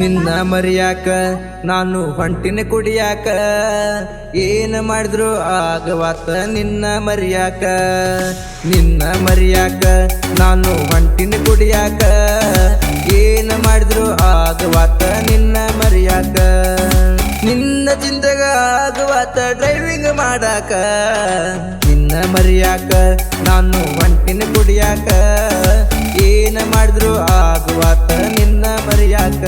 ನಿನ್ನ ಮರಿಯಾಕ ನಾನು ಹೊಂಟಿನ ಕುಡಿಯಾಕ ಏನ ಮಾಡಿದ್ರು ಆಗವಾತ ನಿನ್ನ ಮರಿಯಾಕ ನಿನ್ನ ಮರಿಯಾಕ ನಾನು ಹೊಂಟಿನ ಕುಡಿಯಾಕ ಏನ ಮಾಡಿದ್ರು ಆಗವಾತ ನಿನ್ನ ಮರಿಯಾಕ ನಿನ್ನ ಚಿಂತೆಗ ಆಗವಾತ ಡ್ರೈವಿಂಗ್ ಮಾಡಾಕ ನಿನ್ನ ಮರಿಯಾಕ ನಾನು ಹೊಂಟಿನ ಕುಡಿಯಾಕ ಏನ ಮಾಡಿದ್ರು ಆಗವಾತ ನಿನ್ನ ಮರಿಯಾಕ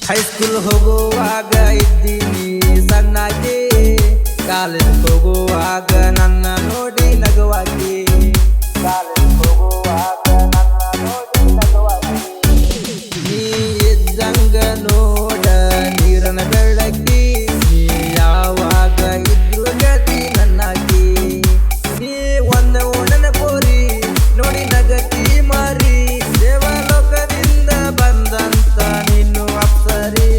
ಹೈಸ್ಕೂಲ್ ಹೋಗುವಾಗ ಇದ್ದೀನಿ ಸಣ್ಣಾಗಿ ಕಾಲೇಜ್ ಹೋಗುವಾಗ ನನ್ನ ನೋಡಿ ನಗುವಾಗಿ ಕಾಲೇಜ್ ಹೋಗುವಾಗ ನನ್ನ ನೋಡಿ ನಗುವಾಗಿ ನೀ ಇದ್ದಂಗ ನೋಡ ನೀರನ ಬೆಳಕಿ ನೀ ಯಾವಾಗ ಇದ್ರು ಗತಿ ನನ್ನಾಗಿ ನೀ ಒಂದ ಓಡನ ಪೋರಿ ನೋಡಿ ನಗತಿ ಮಾರಿ ದೇವಲೋಕದಿಂದ ಬಂದಂತ ನೀನು ಅಪ್ಸರಿ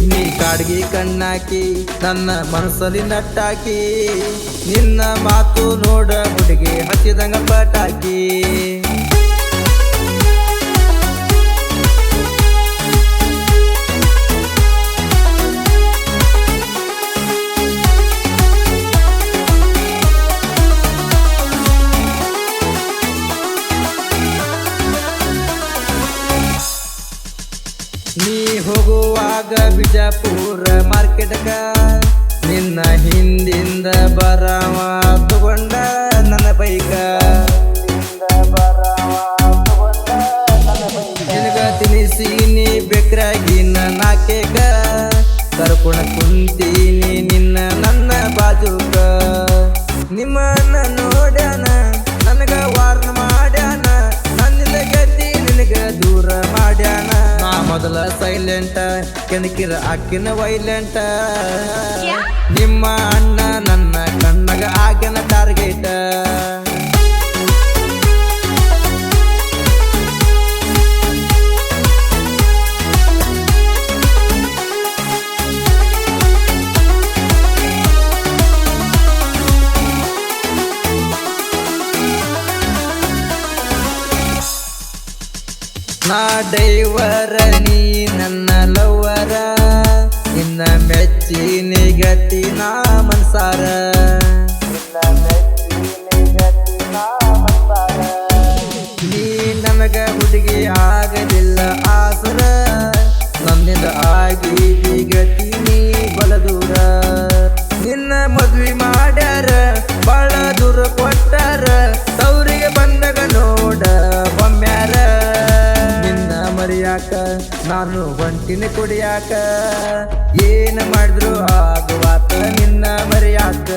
ನೀ ಕಾಡ್ಗಿ ಕಣ್ಣಾಕಿ ನನ್ನ ಮನಸ್ಸಲ್ಲಿ ನಟ್ಟಾಕಿ ನಿನ್ನ ಮಾತು ನೋಡ ಹುಡುಗಿ ಹಚ್ಚಿದಂಗ ಪಟಾಕಿ ನೀ ಹೋಗುವಾಗ ಬಿಜಾಪುರ ಮಾರ್ಕೆಟ್ಗ ನಿನ್ನ ಹಿಂದಿಂದ ಬರವ ತಗೊಂಡ ನನ್ನ ಬೈಕ ನಿನಗ ತಿನಿಸೀನಿ ಬೆಕ್ರಾಗಿನ ನಾಕೆಗ ಕರ್ಕೊಂಡ ಕುಂತೀನಿ ನಿನ್ನ ನನ್ನ ಬಾಜುಕ ನಿಮ್ಮನ್ನ ನೋಡ್ಯಾನ ನನಗ ವಾರ್ನ ಮಾಡ್ಯಾನ ನನ್ನಿಂದ ಗತಿ ನಿನಗ ದೂರ ಮಾಡ್ಯಾನ ನಾ ಮೊದಲ ಸೈಲೆಂಟ ಕೆಣಕಿರ ಅಕ್ಕಿನ ವೈಲೆಂಟ ನಿಮ್ಮ ಅಣ್ಣ ನನ್ನ ಕಣ್ಣಗ ಆಗ್ಯನ ಟಾರ್ಗೆಟ್ ನಾ ಡೈವರ ನೀ ನನ್ನ ಲವ್ವರ ನಿನ್ನ ಮೆಚ್ಚಿನಿ ಗತಿ ನಾ ಮನ್ಸಾರ ನೀ ನನಗ ಹುಡುಗಿ ಆಗಲಿಲ್ಲ ಆಸರ ನನ್ನಿಂದ ಆಗಿದಿ ಗತಿ ನೀ ಬಲದೂರ ನಿನ್ನ ಮದ್ವಿ ಮಾಡ್ಯಾರ ಬಾಳ ದೂರ ಕೊಟ್ಟಾರ ತವರಿಗೆ ಬಂದಾಗ ನೋಡ ಬೊಮ್ಮ್ಯಾರ ಮರಿಯಾಕ ನಾನು ಹೊಂಟಿನ ಕುಡಿಯಾಕ ಏನ ಮಾಡಿದ್ರು ಆಗವಾತ ನಿನ್ನ ಮರಿಯಾಕ